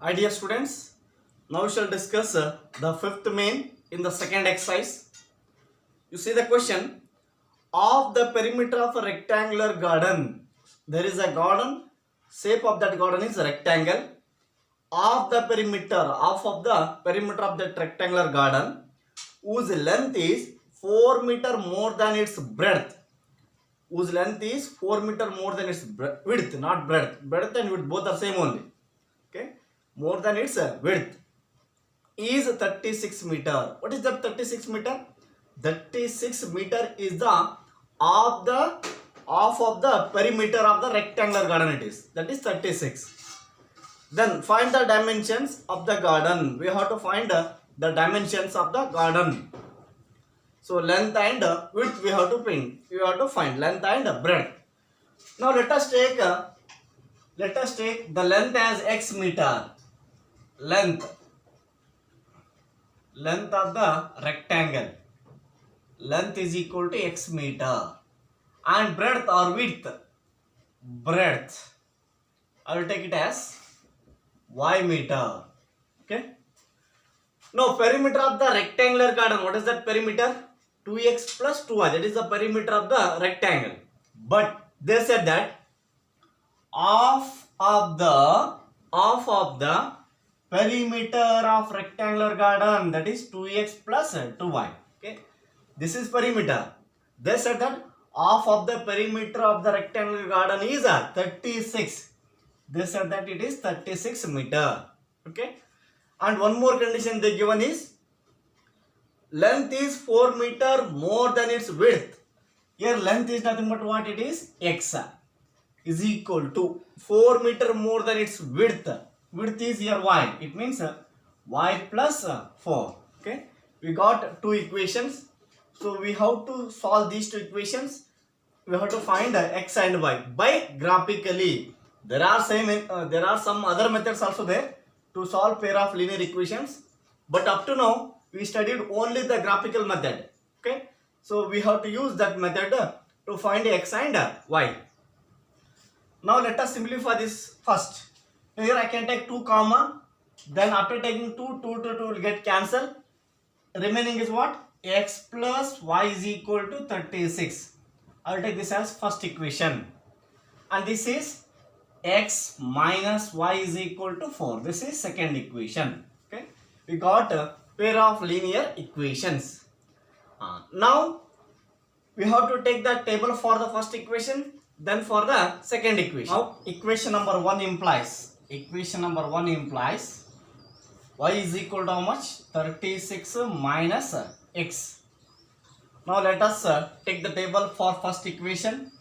Hi dear students, now we shall discuss the fifth main in the second exercise. You see the question, of the perimeter of a rectangular garden. There is a garden, shape of that garden is a rectangle. Of the perimeter, half of the perimeter of that rectangular garden, whose length is 4 meter more than its breadth. Whose length is 4 meter more than its width, not breadth. Breadth and width both are same only. Okay, more than its width is 36 meter. What is that 36 meter? 36 meter is the half of the perimeter of the rectangular garden it is. That is 36. Then find the dimensions of the garden. We have to find the dimensions of the garden. So length and width we have to find. We have to find length and breadth. Now let us take the length as x meter. Length of the rectangle. Length is equal to x meter. And breadth or width. Breadth. I will take it as y meter. Okay. Now perimeter of the rectangular garden. What is that perimeter? 2x plus 2y. That is the perimeter of the rectangle. But they said that half of the perimeter of rectangular garden, that is 2x plus 2y. Okay, this is perimeter. They said that half of the perimeter of the rectangular garden is 36. They said that it is 36 meter. Okay, and one more condition they given is length is 4 meter more than its width. Here length is nothing but what it is, x is equal to 4 meter more than its width. Width is here y. It means y plus 4. Okay. We got two equations. So we have to solve these two equations. We have to find x and y by graphically. There are some other methods also there to solve pair of linear equations. But up to now we studied only the graphical method. Okay. So we have to use that method to find x and y. Now let us simplify this first. Here I can take 2 comma, then after taking 2 will get cancelled. Remaining is what? X plus y is equal to 36. I will take this as first equation. And this is x minus y is equal to 4. This is second equation. Okay. We got a pair of linear equations. Now we have to take the table for the first equation, then for the second equation. Now equation number 1 implies y is equal to how much? 36 minus x. Now let us take the table for first equation.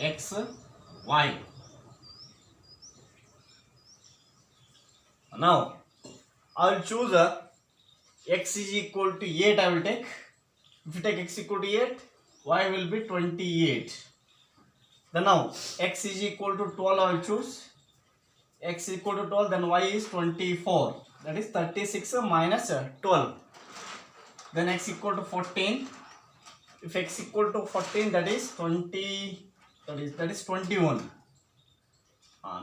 X, y. Now I will choose x is equal to 8 I will take. If you take x equal to 8, y will be 28. Then now x is equal to 12 I will choose. X equal to 12, then y is 24. That is 36 minus 12. Then x equal to 14. If x equal to 14, that is 20. That is 21.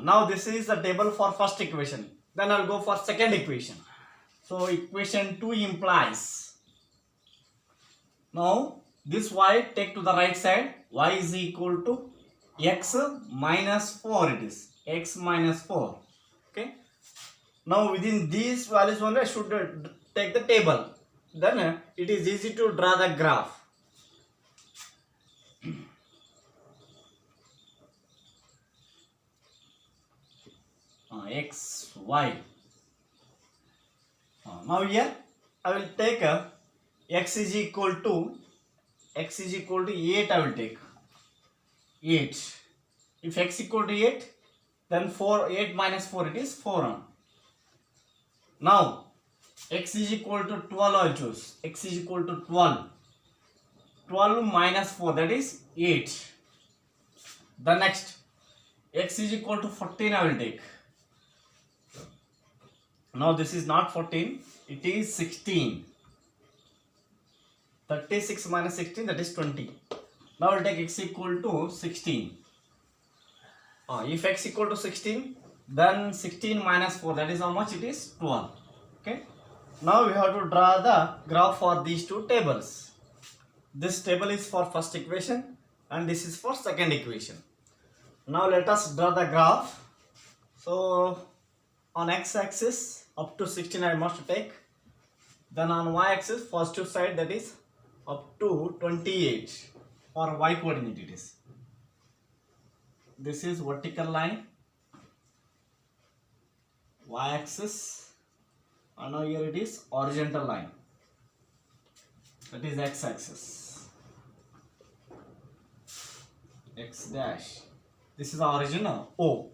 Now this is the table for first equation. Then I will go for second equation. So equation 2 implies, now this y take to the right side, y is equal to x minus 4 it is, x minus 4. Okay. Now within these values only I should take the table. Then it is easy to draw the graph. X, y. Now here I will take x is equal to 8 I will take 8. If x equal to 8, then 8 minus 4 it is 4. Now x is equal to 12 I will choose. X is equal to 12. 12 minus 4 that is 8. The next x is equal to 14 I will take. Now this is not 14, it is 16. 36 minus 16, that is 20. Now we'll take x equal to 16. If x equal to 16, then 16 minus 4, that is how much it is? 12. Okay. Now we have to draw the graph for these two tables. This table is for first equation and this is for second equation. Now let us draw the graph. So on x-axis up to 16 I must take. Then on y-axis positive side, that is up to 28 for y coordinate it is. This is vertical line, y-axis, and now here it is horizontal line, that is x-axis, x dash. This is the origin O.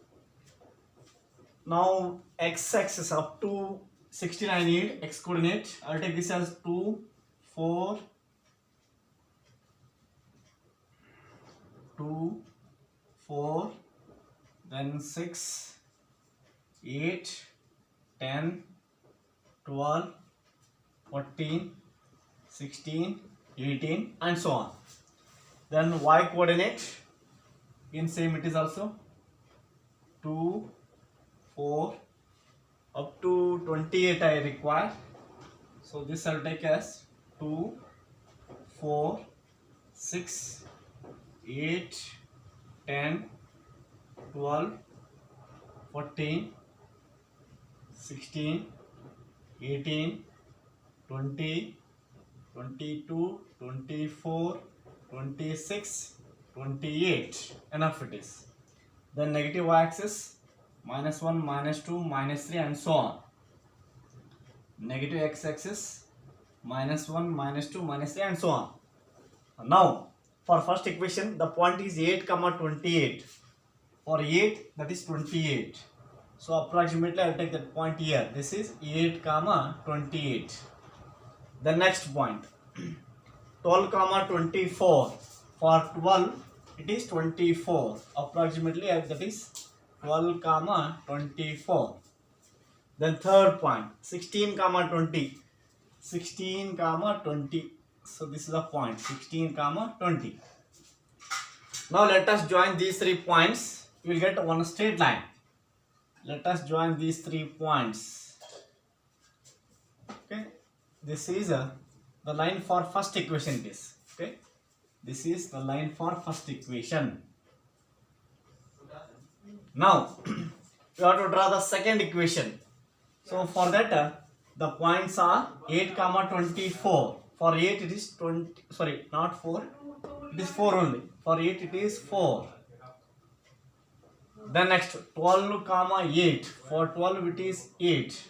Now x-axis up to 16 I need x coordinate. I will take this as 2, 4, 2, 4, then 6, 8, 10, 12, 14, 16, 18 and so on. Then y coordinate, in same it is also 2, 4, up to 28 I require. So this I will take as 2, 4, 6, 8, 10, 12, 14, 16, 18, 20, 22, 24, 26, 28. Enough it is. Then negative y-axis, minus 1, minus 2, minus 3 and so on. Negative x-axis, minus 1, minus 2, minus 3 and so on. Now for first equation, the point is 8, 28. For 8, that is 28. So approximately I will take that point here. This is 8, 28. The next point, 12, 24. For 12, it is 24. Approximately that is 12, 24. Then third point, 16, 20. 16, 20. So this is the point 16, 20. Now let us join these 3 points. You will get one straight line. Let us join these 3 points. Okay. This is the line for first equation. This. Okay. This is the line for first equation. Now we have to draw the second equation. So for that the points are 8, 24. For 8 it is 20, sorry, not 4, it is 4 only. For 8 it is 4. Then next 12, 8. For 12 it is 8.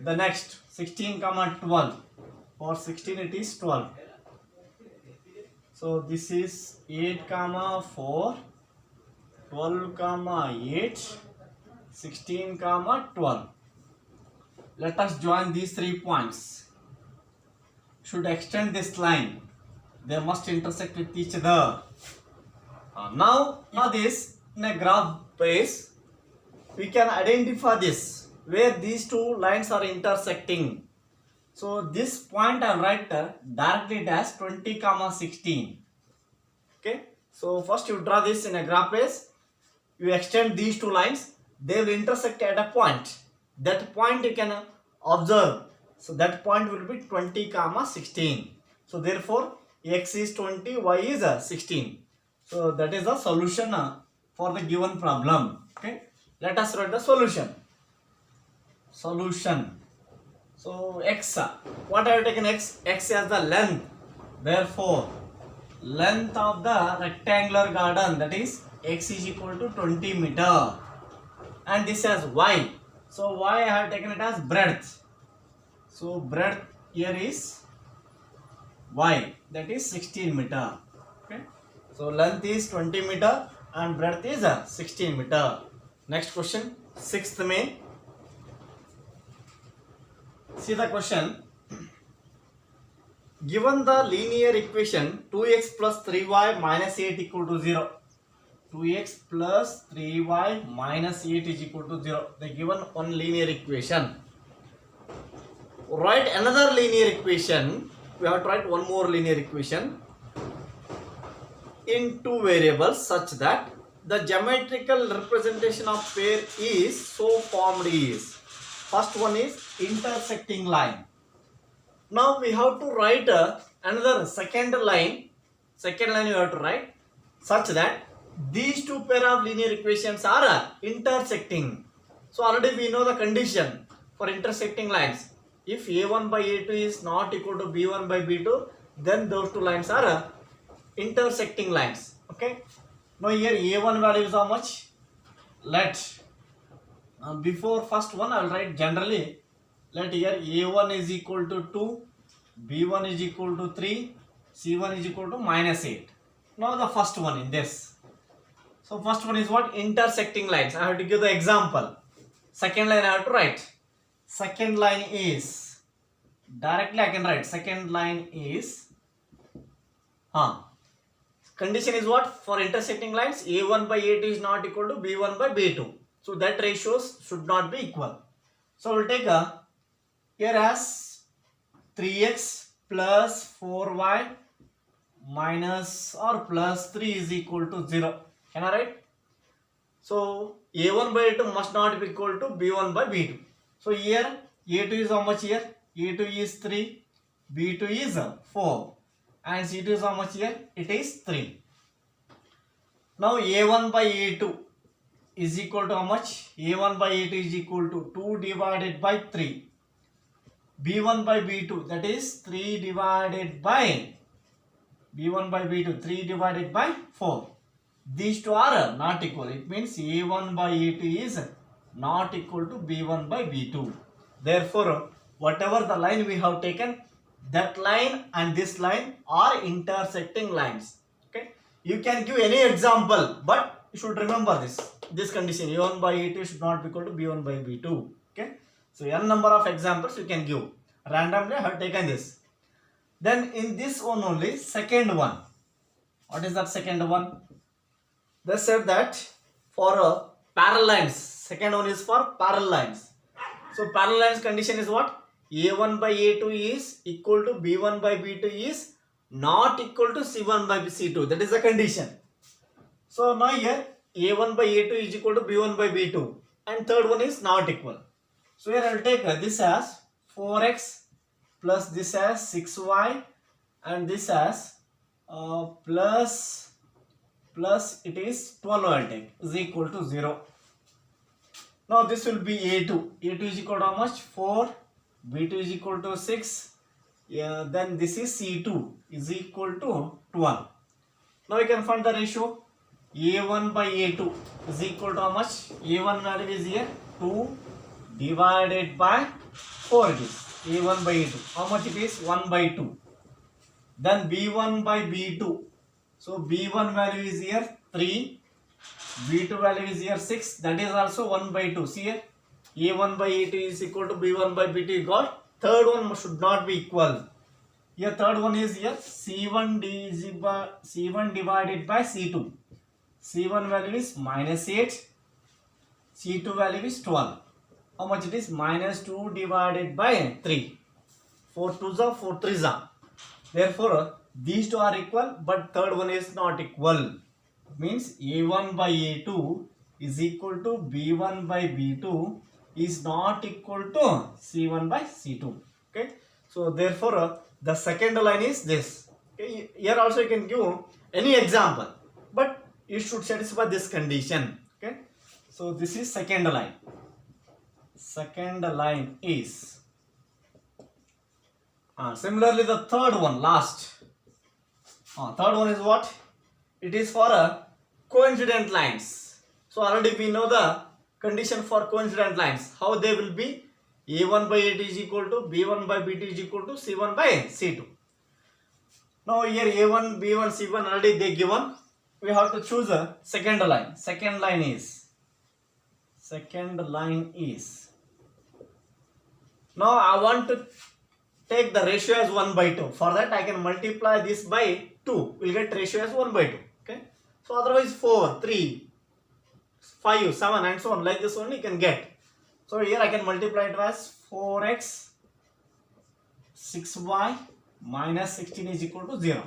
The next 16, 12. For 16 it is 12. So this is 8, 4, 12, 8, 16, 12. Let us join these 3 points. Should extend this line, they must intersect with each other. Now this in a graph base, we can identify this where these 2 lines are intersecting. So this point I will write directly as 20, 16. Okay. So first you draw this in a graph base. You extend these 2 lines. They will intersect at a point. That point you can observe. So that point will be 20, 16. So therefore x is 20, y is 16. So that is the solution for the given problem. Okay. Let us write the solution. Solution. So x, what I have taken x? X as the length. Therefore length of the rectangular garden, that is x is equal to 20 meter. And this as y. So y I have taken it as breadth. So breadth here is y, that is 16 meter. Okay. So length is 20 meter and breadth is 16 meter. Next question, 6th main. See the question. Given the linear equation 2x plus 3y minus 8 equal to 0. 2x plus 3y minus 8 is equal to 0. They given one linear equation. Write another linear equation. We have to write one more linear equation. in two variables such that the geometrical representation of pair is so formed is. First one is intersecting line. Now we have to write another second line. Second line you have to write such that these two pair of linear equations are intersecting. So already we know the condition for intersecting lines. If a1 by a2 is not equal to b1 by b2, then those two lines are intersecting lines. Okay. Now here a1 value is how much? Let before first one I will write generally. Let here a1 is equal to 2, b1 is equal to 3, c1 is equal to -8. Now the first one in this. So first one is what? Intersecting lines. I have to give the example. Second line I have to write. Second line is, directly I can write, second line is, condition is what? For intersecting lines, a1 by a2 is not equal to b1 by b2. So that ratios should not be equal. So we'll take here as 3x plus 4y minus or plus 3 is equal to 0. Can I write? So a1 by a2 must not be equal to b1 by b2. So here a2 is how much here? a2 is 3, b2 is 4 and c2 is how much here? It is 3. Now a1 by a2 is equal to how much? a1 by a2 is equal to 2 divided by 3. b1 by b2, that is 3 divided by b1 by b2, 3 divided by 4. These two are not equal. It means a1 by a2 is not equal to b1 by b2. Therefore, whatever the line we have taken, that line and this line are intersecting lines. Okay. You can give any example, but you should remember this condition. a1 by a2 should not be equal to b1 by b2. Okay. So n number of examples you can give. Randomly I have taken this. Then in this one only, second one. What is that second one? They said that for parallel lines. Second one is for parallel lines. So parallel lines condition is what? a1 by a2 is equal to b1 by b2 is not equal to c1 by c2. That is the condition. So now here a1 by a2 is equal to b1 by b2 and third one is not equal. So here I will take this as 4x plus this as 6y and this as plus it is 12 I will take is equal to 0. Now this will be a2. a2 is equal to how much? 4. b2 is equal to 6. Then this is c2 is equal to 12. Now we can find the ratio. a1 by a2 is equal to how much? a1 value is here 2 divided by 4 it is. a1 by a2. How much it is? 1 by 2. Then b1 by b2. So b1 value is here 3. b2 value is here 6. That is also 1 by 2. See here. a1 by a2 is equal to b1 by b2 got. Third one should not be equal. Here third one is here c1 divided by c2. c1 value is -8. c2 value is 12. How much it is? -2 divided by 3. 4 2s are 4 3s are. Therefore these two are equal but third one is not equal. Means a1 by a2 is equal to b1 by b2 is not equal to c1 by c2. Okay. So therefore the second line is this. Okay. Here also you can give any example, but you should satisfy this condition. Okay. So this is second line. Second line is similarly the third one last. Third one is what? It is for coincident lines. So already we know the condition for coincident lines. How they will be? a1 by a2 is equal to b1 by b2 is equal to c1 by c2. Now here a1, b1, c1 already they given. We have to choose a second line. Second line is. Now I want to take the ratio as 1 by 2. For that I can multiply this by 2. We'll get ratio as 1 by 2. Okay. So otherwise 4, 3, 5, 7 and so on. Like this only you can get. So here I can multiply it as 4x 6y minus 16 is equal to 0.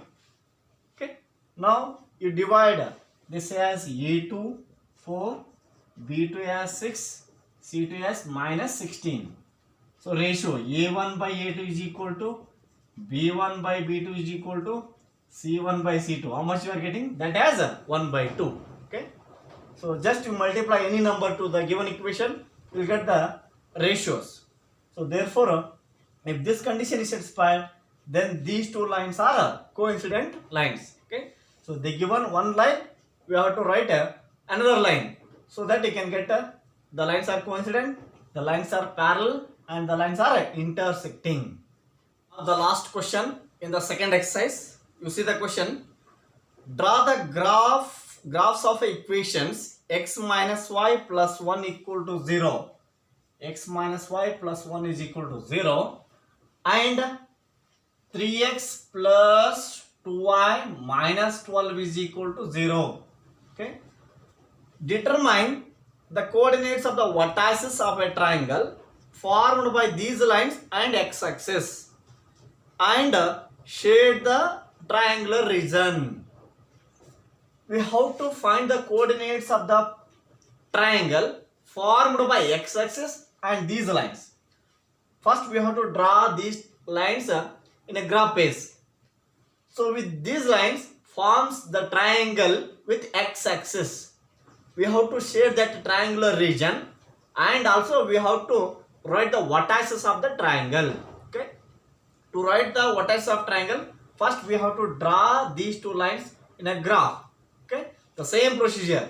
Okay. Now you divide this as A2 4, B2 as 6, C2 as minus 16. So ratio A1 by A2 is equal to B1 by B2 is equal to C1 by C2. How much you are getting? That as 1 by 2. Okay. So just you multiply any number to the given equation, you will get the ratios. So therefore, if this condition is satisfied, then these two lines are coincident lines. Okay. So they given one line, we have to write another line so that you can get the lines are coincident, the lines are parallel, and the lines are intersecting. Now the last question in the second exercise, you see the question. Draw the graphs of equations x minus y plus 1 equal to 0. X minus y plus 1 is equal to 0 and 3x plus 2y minus 12 is equal to 0. Okay. Determine the coordinates of the vertices of a triangle formed by these lines and x-axis and shade the triangular region. We have to find the coordinates of the triangle formed by x-axis and these lines. First we have to draw these lines in a graph base. So with these lines forms the triangle with x-axis. We have to shade that triangular region and also we have to write the vertices of the triangle. Okay. To write the vertices of triangle, first we have to draw these two lines in a graph. Okay. The same procedure.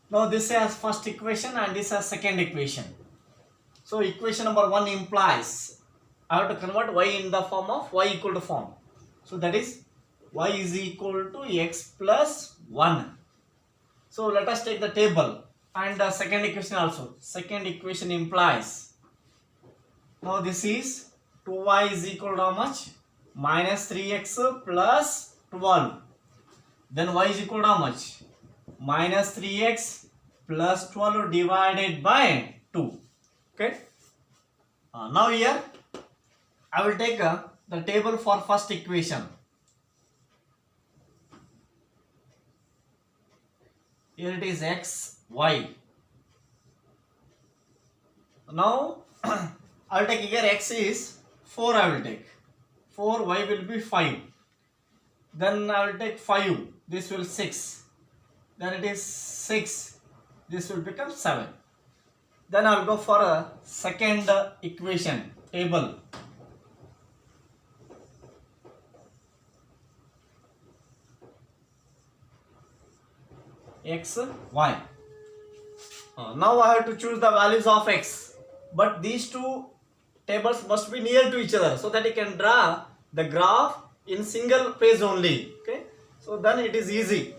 Now this is first equation and this is second equation. So equation number 1 implies I have to convert y in the form of y equal to form. So that is y is equal to x plus 1. So let us take the table and the second equation also. Second equation implies, now this is 2y is equal to how much? Minus 3x plus 12. Then y is equal to how much? Minus 3x plus 12 divided by 2. Okay. Now here I will take the table for first equation. Here it is x, y. Now I will take here x is 4 I will take. 4, y will be 5. Then I will take 5. This will 6. Then it is 6. This will become 7. Then I will go for a second equation table. X, y. Now I have to choose the values of x. But these two tables must be near to each other so that you can draw the graph in single page only. Okay. So then it is easy.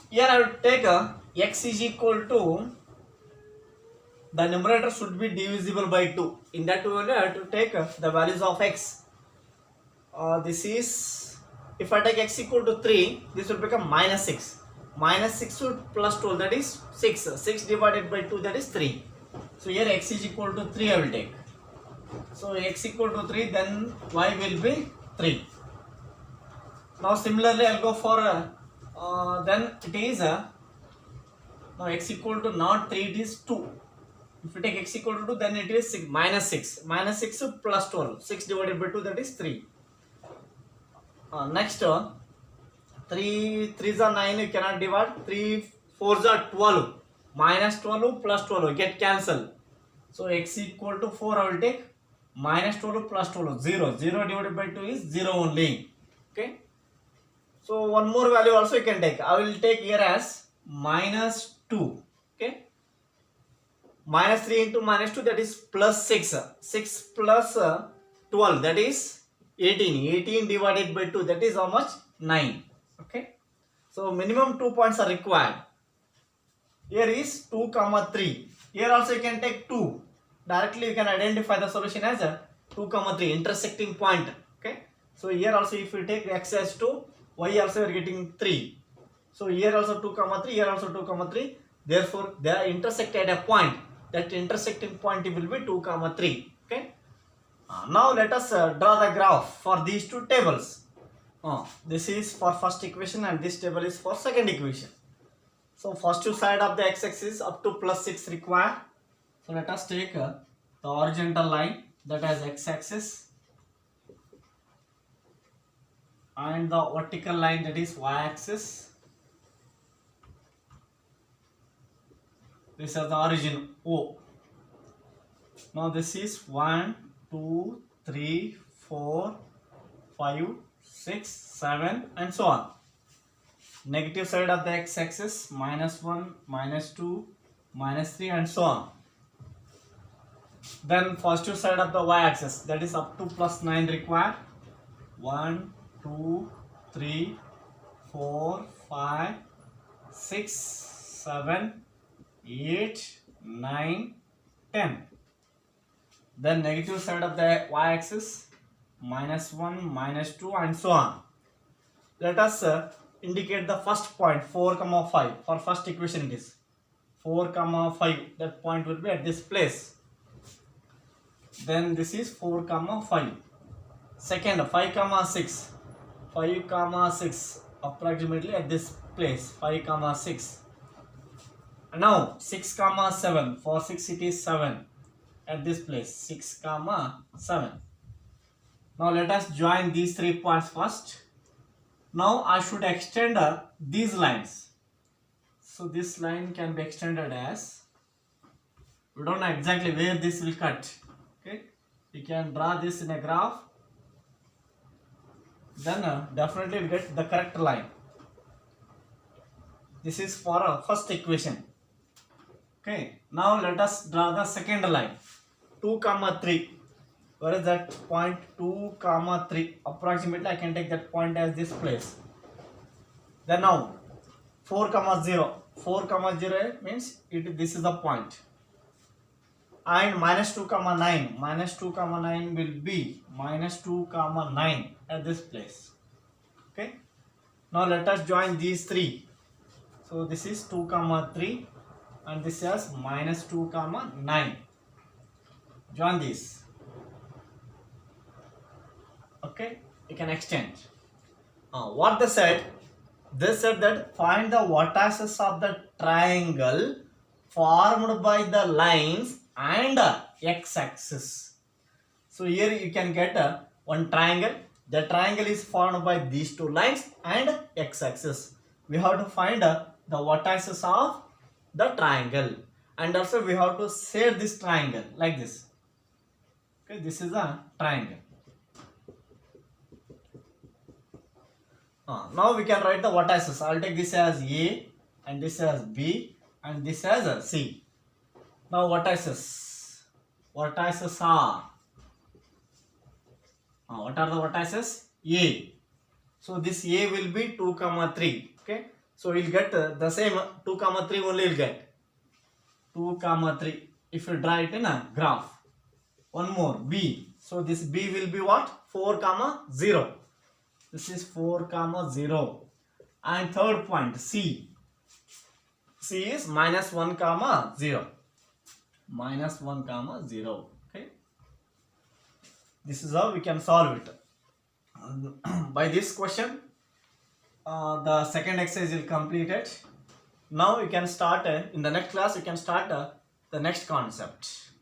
Here I will take x is equal to, the numerator should be divisible by 2. In that way I have to take the values of x. This is, if I take x equal to 3, this will become minus 6. Minus 6 to plus 12, that is 6. 6 divided by 2, that is 3. So here x is equal to 3 I will take. So x equal to 3, then y will be 3. Now similarly I will go for then it is now x equal to not 3, it is 2. If you take x equal to 2, then it is minus 6. Minus 6 plus 12. 6 divided by 2, that is 3. Next 3 3s are 9, you cannot divide. 3 4s are 12. Minus 12 plus 12 get cancelled. So x equal to 4 I will take. Minus 12 plus 12 0. 0 divided by 2 is 0 only. Okay. So one more value also you can take. I will take here as minus 2. Okay. Minus 3 into minus 2, that is plus 6. 6 plus 12, that is 18. 18 divided by 2, that is how much? 9. Okay. So minimum 2 points are required. Here is 2, 3. Here also you can take 2. Directly you can identify the solution as a 2, 3 intersecting point. Okay. So here also if you take x as 2, y also you are getting 3. So here also 2, 3. Here also 2, 3. Therefore they are intersected at a point. That intersecting point will be 2, 3. Okay. Now let us draw the graph for these two tables. This is for first equation and this table is for second equation. So first two side of the x-axis up to plus 6 required. So let us take the horizontal line that has x-axis and the vertical line that is y-axis. This is the origin O. Now this is 1, 2, 3, 4, 5, 6, 7 and so on. Negative side of the x-axis -1, -2, -3 and so on. Then positive side of the y-axis, that is up to plus 9 required. 1, 2, 3, 4, 5, 6, 7, 8, 9, 10. Then negative side of the y-axis, -1, -2 and so on. Let us indicate the first point 4, 5. For first equation it is 4, 5. That point will be at this place. Then this is 4, 5. Second 5, 6. 5, 6 approximately at this place 5, 6. And now 6, 7. For 6 it is 7 at this place 6, 7. Now let us join these 3 points first. Now I should extend these lines. So this line can be extended as, we don't know exactly where this will cut. Okay, you can draw this in a graph. Then definitely we'll get the correct line. This is for first equation. Okay, now let us draw the second line. 2, 3. Where is that point? 2, 3. Approximately I can take that point as this place. Then now 4, 0. 4, 0 means this is the point. And -2, 9. -2, 9 will be -2, 9 at this place. Okay. Now let us join these 3. So this is 2, 3 and this is -2, 9. Join this. Okay, you can extend. What they said? They said that find the vertices of the triangle formed by the lines and x-axis. So here you can get one triangle. The triangle is formed by these two lines and x-axis. We have to find the vertices of the triangle, and also we have to shade this triangle like this. Okay, this is a triangle. Now we can write the vertices. I'll take this as A and this as B and this as C. Now vertices. Vertices are, what are the vertices? A. So this A will be 2, 3. Okay. So we'll get the same 2, 3 only will get. 2, 3. If you draw it in a graph. One more B. So this B will be what? 4, 0. This is 4, 0. And third point C. C is -1, 0. -1, 0. Okay. This is how we can solve it. By this question, the second exercise is completed. Now you can start in the next class. You can start the next concept.